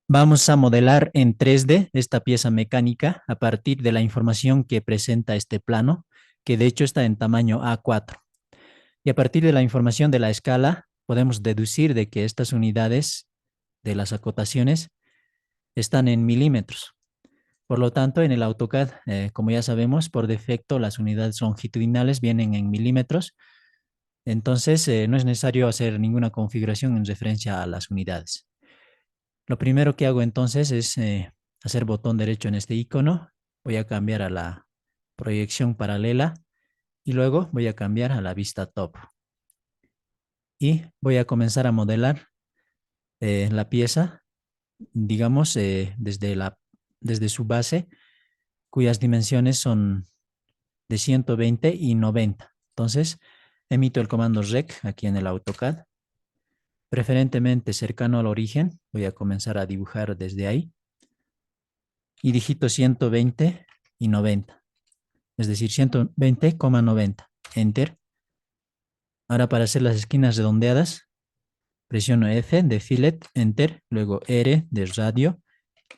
Vamos a modelar en 3D esta pieza mecánica a partir de la información que presenta este plano, que de hecho está en tamaño A4. Y a partir de la información de la escala, podemos deducir de que estas unidades de las acotaciones están en milímetros. Por lo tanto, en el AutoCAD, como ya sabemos, por defecto las unidades longitudinales vienen en milímetros. Entonces, no es necesario hacer ninguna configuración en referencia a las unidades. Lo primero que hago entonces es hacer botón derecho en este icono. Voy a cambiar a la proyección paralela y luego voy a cambiar a la vista top. Y voy a comenzar a modelar la pieza, digamos, desde su base, cuyas dimensiones son de 120 y 90. Entonces, emito el comando rec aquí en el AutoCAD, preferentemente cercano al origen. Voy a comenzar a dibujar desde ahí. Y digito 120 y 90, es decir, 120,90. Enter. Ahora para hacer las esquinas redondeadas, presiono F de fillet, Enter, luego R de radio,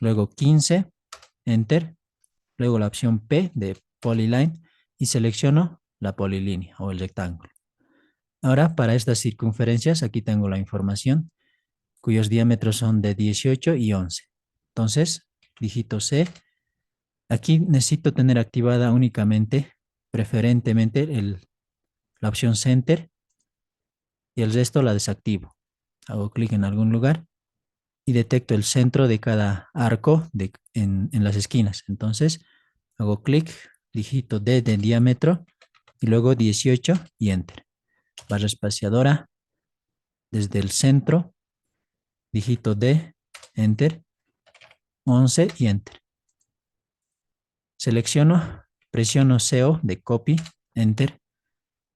luego 15, Enter, luego la opción P de polyline y selecciono la polilínea o el rectángulo. Ahora para estas circunferencias, aquí tengo la información, cuyos diámetros son de 18 y 11. Entonces, digito C. Aquí necesito tener activada únicamente, preferentemente, la opción Center y el resto la desactivo. Hago clic en algún lugar y detecto el centro de cada arco en las esquinas. Entonces, hago clic, digito D de diámetro y luego 18 y Enter. Barra espaciadora desde el centro, digito D, Enter, 11 y Enter. Selecciono, presiono CO de copy, Enter.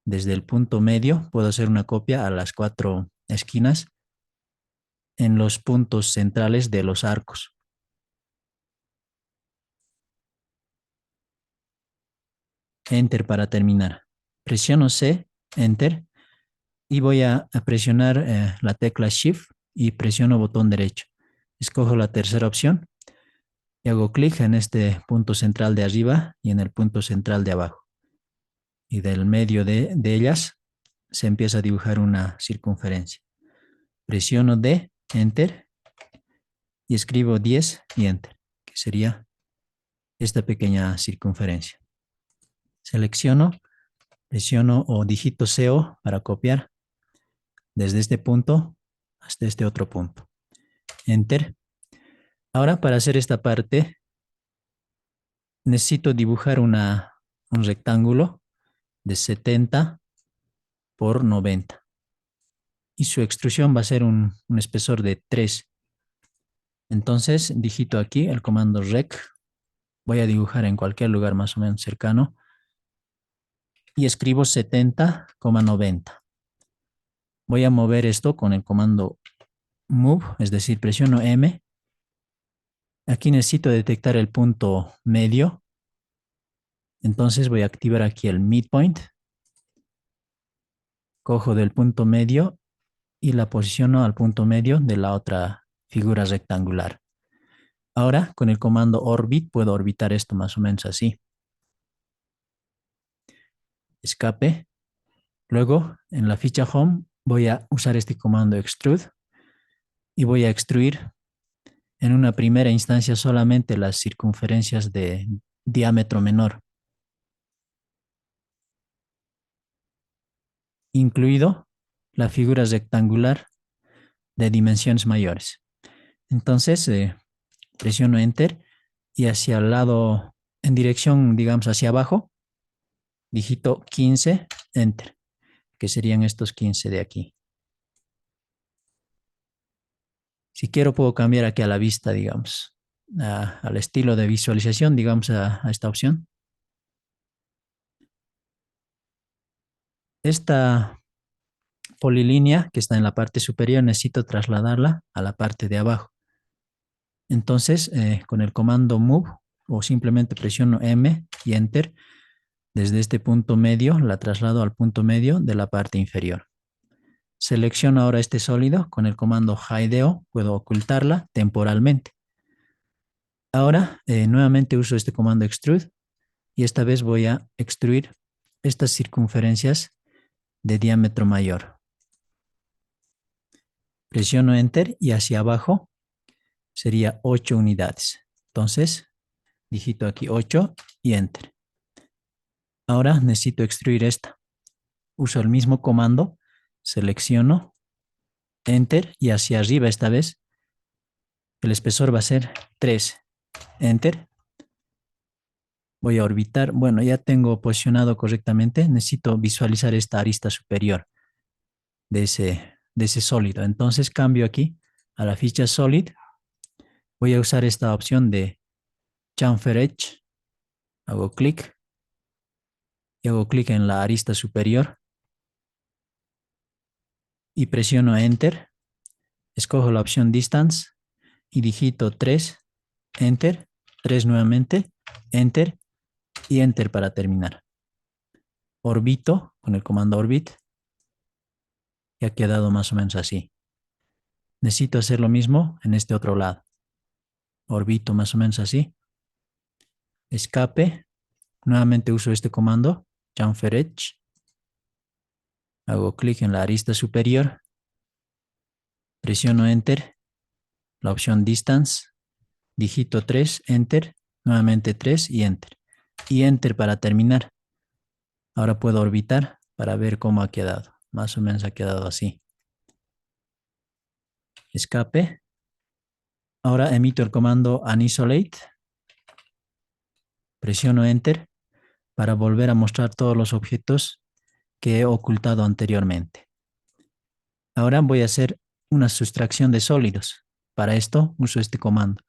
Desde el punto medio puedo hacer una copia a las 4 esquinas en los puntos centrales de los arcos. Enter para terminar. Presiono C, Enter, y voy a presionar la tecla Shift y presiono botón derecho. Escojo la tercera opción y hago clic en este punto central de arriba y en el punto central de abajo. Y del medio de ellas se empieza a dibujar una circunferencia. Presiono D, Enter, y escribo 10 y Enter, que sería esta pequeña circunferencia. Selecciono, presiono o digito CO para copiar desde este punto hasta este otro punto. Enter. Ahora para hacer esta parte necesito dibujar un rectángulo de 70 por 90 y su extrusión va a ser un espesor de 3. Entonces digito aquí el comando rec. Voy a dibujar en cualquier lugar más o menos cercano y escribo 70,90. Voy a mover esto con el comando move, es decir, presiono M. Aquí necesito detectar el punto medio. Entonces voy a activar aquí el midpoint. Cojo del punto medio y la posiciono al punto medio de la otra figura rectangular. Ahora con el comando orbit puedo orbitar esto más o menos así. Escape. Luego en la ficha home voy a usar este comando extrude y voy a extruir en una primera instancia solamente las circunferencias de diámetro menor, incluido la figura rectangular de dimensiones mayores. Entonces presiono Enter y hacia el lado, en dirección, digamos, hacia abajo, digito 15, Enter, que serían estos 15 de aquí. Si quiero puedo cambiar aquí a la vista, digamos, al estilo de visualización, digamos, a esta opción. Esta polilínea que está en la parte superior necesito trasladarla a la parte de abajo. Entonces, con el comando Move o simplemente presiono M y Enter, desde este punto medio la traslado al punto medio de la parte inferior. Selecciono ahora este sólido con el comando hideo, puedo ocultarla temporalmente. Ahora nuevamente uso este comando extrude y esta vez voy a extruir estas circunferencias de diámetro mayor. Presiono Enter y hacia abajo sería 8 unidades. Entonces, digito aquí 8 y Enter. Ahora necesito extruir esta. Uso el mismo comando, selecciono, Enter y hacia arriba esta vez el espesor va a ser 3. Enter. Voy a orbitar. Bueno, ya tengo posicionado correctamente. Necesito visualizar esta arista superior de ese sólido. Entonces cambio aquí a la ficha Solid. Voy a usar esta opción de Chamfer Edge. Hago clic y hago clic en la arista superior y presiono Enter. Escojo la opción Distance y digito 3. Enter. 3 nuevamente. Enter y Enter para terminar. Orbito con el comando Orbit. Y ha quedado más o menos así. Necesito hacer lo mismo en este otro lado. Orbito más o menos así. Escape. Nuevamente uso este comando, Chamfer Edge. Hago clic en la arista superior. Presiono Enter. La opción Distance. Digito 3, Enter. Nuevamente 3 y Enter. Y Enter para terminar. Ahora puedo orbitar para ver cómo ha quedado. Más o menos ha quedado así. Escape. Ahora emito el comando Unisolate. Presiono Enter para volver a mostrar todos los objetos que he ocultado anteriormente. Ahora voy a hacer una sustracción de sólidos. Para esto uso este comando.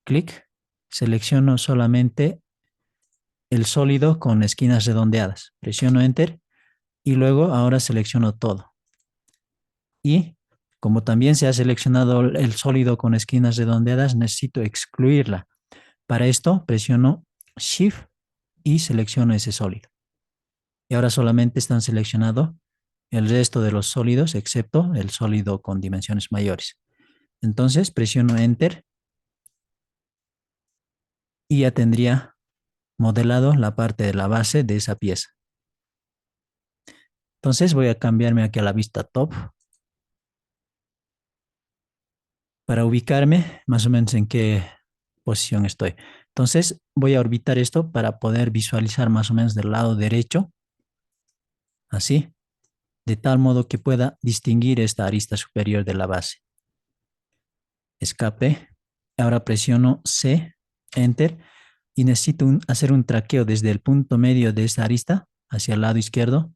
Clic, selecciono solamente el sólido con esquinas redondeadas. Presiono Enter y luego ahora selecciono todo. Y como también se ha seleccionado el sólido con esquinas redondeadas, necesito excluirla. Para esto presiono Shift y selecciono ese sólido. Y ahora solamente están seleccionados el resto de los sólidos, excepto el sólido con dimensiones mayores. Entonces presiono Enter y ya tendría modelado la parte de la base de esa pieza. Entonces voy a cambiarme aquí a la vista top para ubicarme más o menos en qué posición estoy. Entonces voy a orbitar esto para poder visualizar más o menos del lado derecho, así, de tal modo que pueda distinguir esta arista superior de la base. Escape. Ahora presiono C, Enter, y necesito hacer un traqueo desde el punto medio de esta arista hacia el lado izquierdo,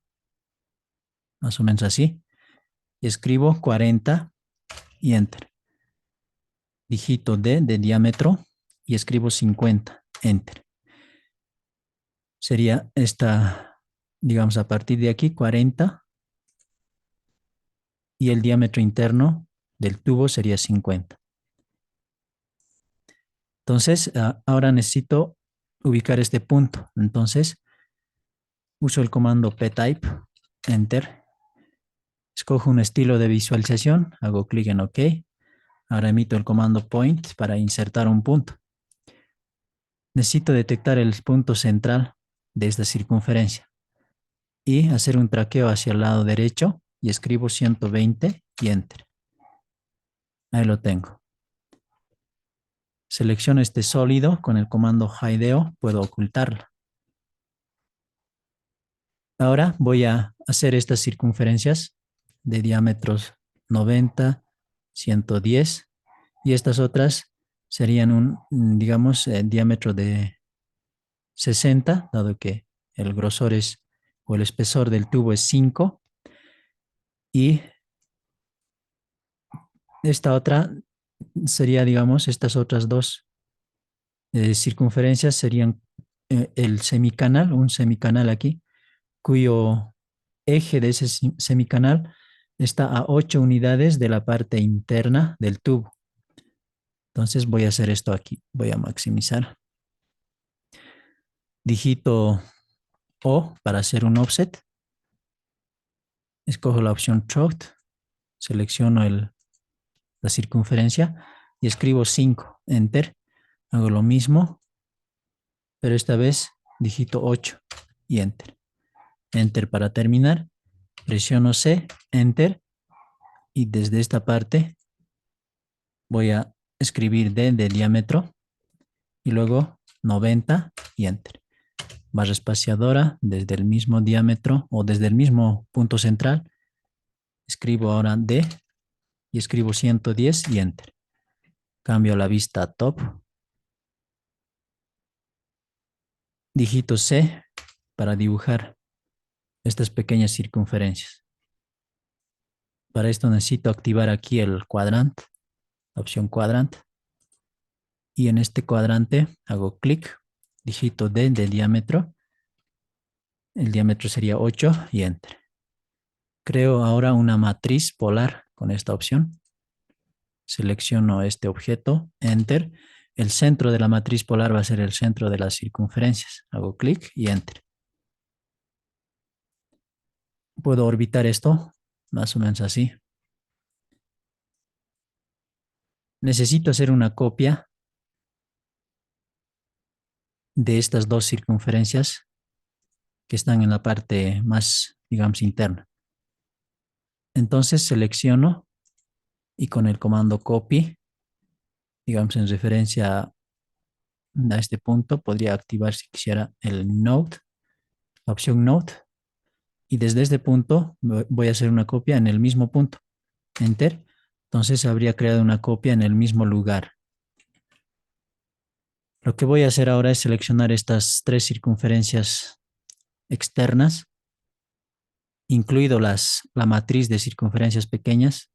más o menos así. Y escribo 40 y Enter. Digito D de diámetro y escribo 50, Enter. Sería esta, digamos, a partir de aquí 40 y el diámetro interno del tubo sería 50. Entonces, ahora necesito ubicar este punto. Entonces, uso el comando ptype, Enter. Escojo un estilo de visualización, hago clic en OK. Ahora emito el comando point para insertar un punto. Necesito detectar el punto central de esta circunferencia y hacer un traqueo hacia el lado derecho y escribo 120 y Enter. Ahí lo tengo. Selecciono este sólido con el comando hideo, puedo ocultarlo. Ahora voy a hacer estas circunferencias de diámetros 90, 110 y estas otras serían digamos, diámetro de 60, dado que el grosor o el espesor del tubo es 5 y esta otra sería, digamos, estas otras dos circunferencias serían el semicanal, un semicanal aquí, cuyo eje de ese semicanal está a 8 unidades de la parte interna del tubo. Entonces voy a hacer esto aquí, voy a maximizar. Digito O para hacer un offset. escojo la opción throat, selecciono la circunferencia y escribo 5, enter. Hago lo mismo, pero esta vez digito 8 y enter. Enter para terminar, presiono C, enter, y desde esta parte voy a escribir D de diámetro y luego 90 y enter. Barra espaciadora desde el mismo diámetro o desde el mismo punto central. Escribo ahora D y escribo 110 y enter. Cambio la vista a top. Digito C para dibujar estas pequeñas circunferencias. Para esto necesito activar aquí el cuadrante, la opción cuadrante. Y en este cuadrante hago clic, digito D de diámetro. El diámetro sería 8 y enter. Creo ahora una matriz polar con esta opción. Selecciono este objeto, enter. El centro de la matriz polar va a ser el centro de las circunferencias. Hago clic y enter. Puedo orbitar esto, más o menos así. Necesito hacer una copia de estas dos circunferencias que están en la parte más, digamos, interna. Entonces selecciono y con el comando copy, digamos, en referencia a este punto, podría activar si quisiera el node, la opción node, y desde este punto voy a hacer una copia en el mismo punto, enter. Entonces habría creado una copia en el mismo lugar. Lo que voy a hacer ahora es seleccionar estas tres circunferencias externas, incluido la matriz de circunferencias pequeñas,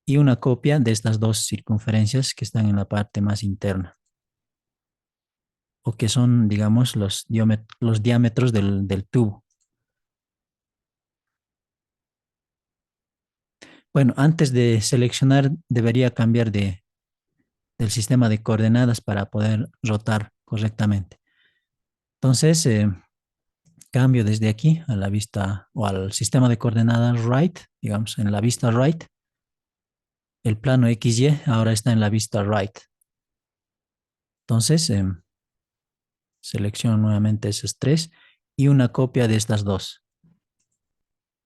y una copia de estas dos circunferencias que están en la parte más interna, o que son, digamos, los diámetros del tubo. Bueno, antes de seleccionar debería cambiar del sistema de coordenadas para poder rotar correctamente. Entonces, cambio desde aquí a la vista o al sistema de coordenadas right, digamos, en la vista right. El plano XY ahora está en la vista right. Entonces, selecciono nuevamente esos tres y una copia de estas dos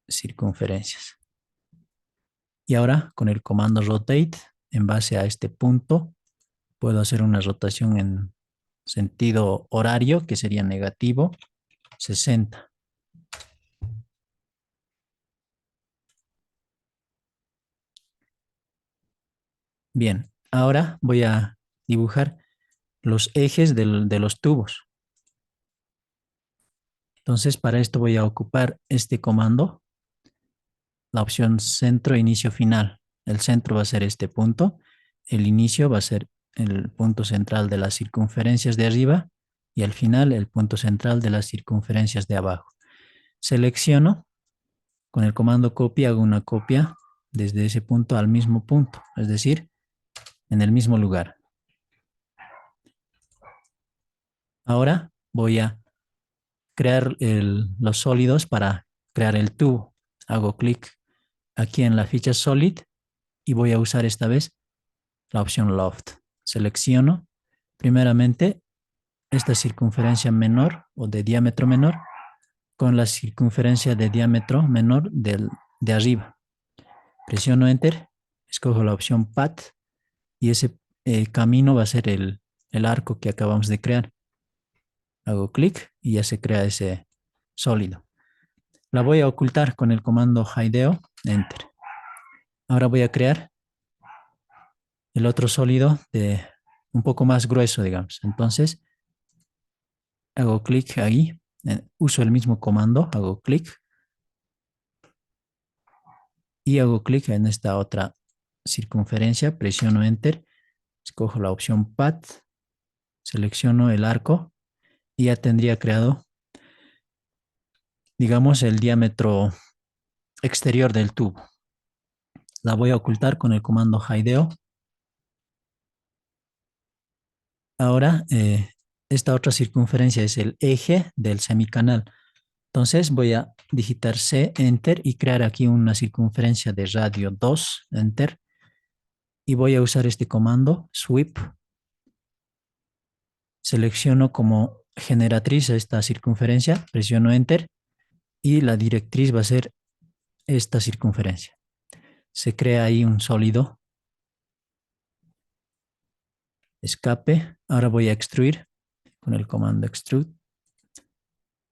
circunferencias. Y ahora, con el comando rotate, en base a este punto, puedo hacer una rotación en sentido horario, que sería negativo 60. Bien, ahora voy a dibujar los ejes de los tubos. Entonces, para esto voy a ocupar este comando, la opción centro, inicio, final. El centro va a ser este punto, el inicio va a ser el punto central de las circunferencias de arriba y al final el punto central de las circunferencias de abajo. Selecciono, con el comando copy hago una copia desde ese punto al mismo punto, es decir, en el mismo lugar. Ahora voy a crear los sólidos para crear el tubo. Hago clic aquí en la ficha solid y voy a usar esta vez la opción loft. Selecciono primeramente esta circunferencia menor o de diámetro menor con la circunferencia de diámetro menor de arriba. Presiono enter, escojo la opción path y ese camino va a ser el arco que acabamos de crear. Hago clic y ya se crea ese sólido. La voy a ocultar con el comando hideo, enter. Ahora voy a crear el otro sólido de un poco más grueso, digamos. Entonces, hago clic ahí, uso el mismo comando, hago clic y hago clic en esta otra circunferencia, presiono enter, escojo la opción path, selecciono el arco y ya tendría creado, digamos, el diámetro exterior del tubo. La voy a ocultar con el comando hideo. Ahora, esta otra circunferencia es el eje del semicanal. Entonces voy a digitar C, Enter, y crear aquí una circunferencia de radio 2, Enter. Y voy a usar este comando, sweep. Selecciono como generatriz esta circunferencia, presiono Enter y la directriz va a ser esta circunferencia. Se crea ahí un sólido. Escape. Ahora voy a extruir con el comando extrude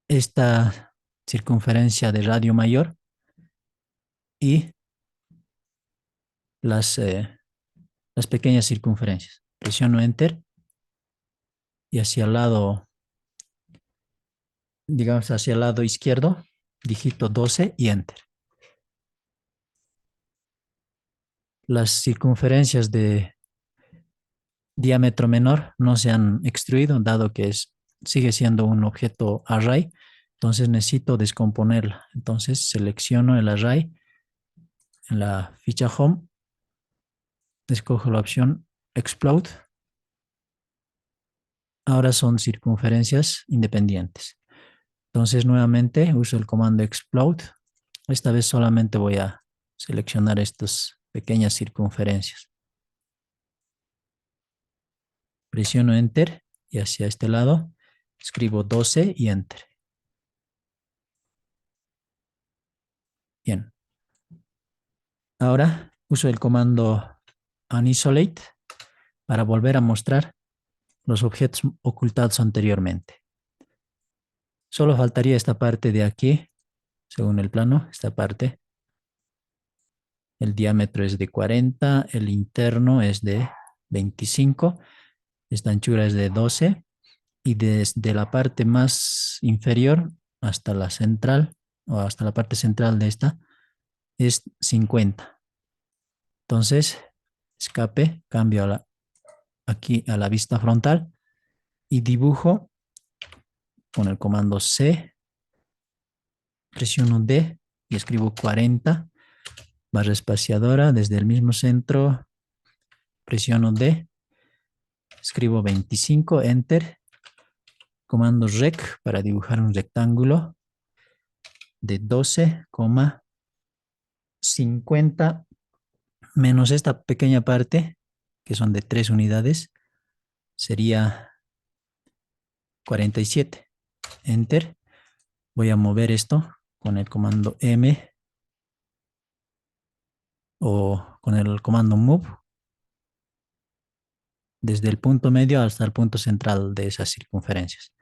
esta circunferencia de radio mayor y las pequeñas circunferencias. Presiono Enter y hacia el lado, digamos hacia el lado izquierdo, digito 12 y Enter. Las circunferencias de diámetro menor no se han extruido, dado que sigue siendo un objeto array. Entonces necesito descomponerla. Entonces selecciono el array en la ficha Home, escojo la opción Explode. Ahora son circunferencias independientes. Entonces nuevamente uso el comando Explode. Esta vez solamente voy a seleccionar estas pequeñas circunferencias. Presiono Enter y hacia este lado escribo 12 y Enter. Bien. Ahora uso el comando Unisolate para volver a mostrar los objetos ocultados anteriormente. Solo faltaría esta parte de aquí, según el plano, esta parte. El diámetro es de 40, el interno es de 25, esta anchura es de 12 y desde la parte más inferior hasta la central o hasta la parte central de esta es 50. Entonces, escape, cambio aquí a la vista frontal y dibujo con el comando C, presiono D y escribo 40, barra espaciadora desde el mismo centro, presiono D, escribo 25, Enter, comando Rec para dibujar un rectángulo de 12,50 menos esta pequeña parte, que son de 3 unidades, sería 47. Enter. Voy a mover esto con el comando M o con el comando Move desde el punto medio hasta el punto central de esas circunferencias.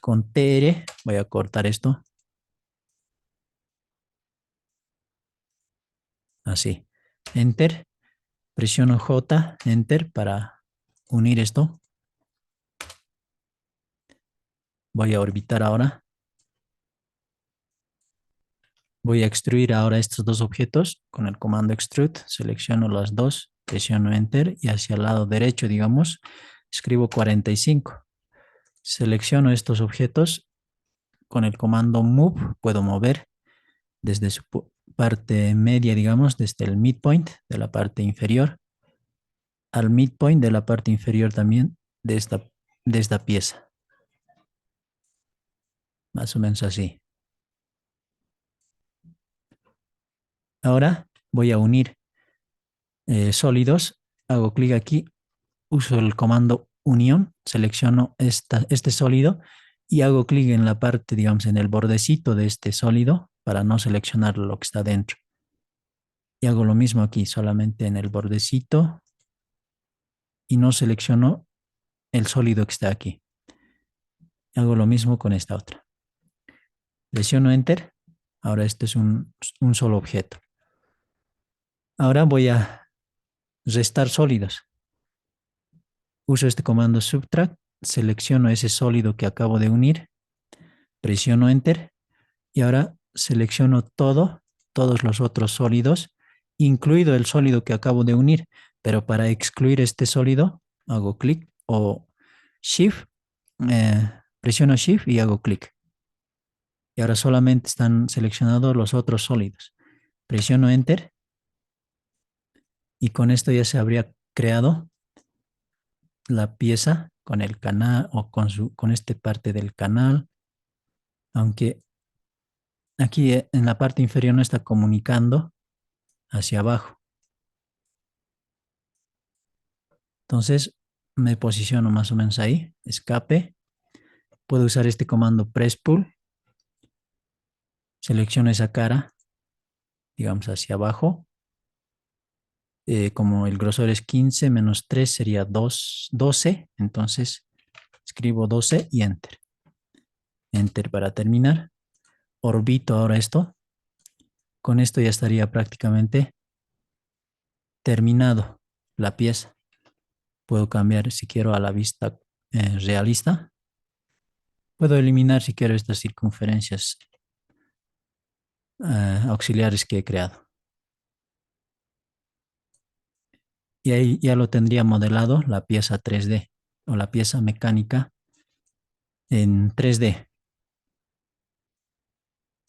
Con TR voy a cortar esto. Así. Enter. Presiono J, Enter para unir esto. Voy a orbitar ahora. Voy a extruir ahora estos dos objetos con el comando Extrude. Selecciono las dos, presiono Enter y hacia el lado derecho, digamos, escribo 45. Selecciono estos objetos con el comando Move. Puedo mover desde su parte media, digamos, desde el midpoint de la parte inferior al midpoint de la parte inferior también de esta pieza. Más o menos así. Ahora voy a unir sólidos. Hago clic aquí, uso el comando unión, selecciono este sólido y hago clic en la parte, digamos, en el bordecito de este sólido para no seleccionar lo que está dentro. Y hago lo mismo aquí, solamente en el bordecito y no selecciono el sólido que está aquí. Hago lo mismo con esta otra. Presiono Enter. Ahora este es un solo objeto. Ahora voy a restar sólidos. Uso este comando Subtract, selecciono ese sólido que acabo de unir, presiono Enter y ahora selecciono todos los otros sólidos, incluido el sólido que acabo de unir, pero para excluir este sólido hago clic o Shift, presiono Shift y hago clic. Y ahora solamente están seleccionados los otros sólidos. Presiono Enter y con esto ya se habría creado la pieza con el canal o con esta parte del canal, aunque Aquí en la parte inferior no está comunicando hacia abajo. Entonces me posiciono más o menos ahí, escape. Puedo usar este comando press pull. Selecciono esa cara, digamos hacia abajo. Como el grosor es 15 menos 3 sería 12. Entonces escribo 12 y enter. Enter para terminar. Orbito ahora esto. Con esto ya estaría prácticamente terminado la pieza. Puedo cambiar si quiero a la vista realista. Puedo eliminar si quiero estas circunferencias auxiliares que he creado. Y ahí ya lo tendría modelado la pieza 3D o la pieza mecánica en 3D.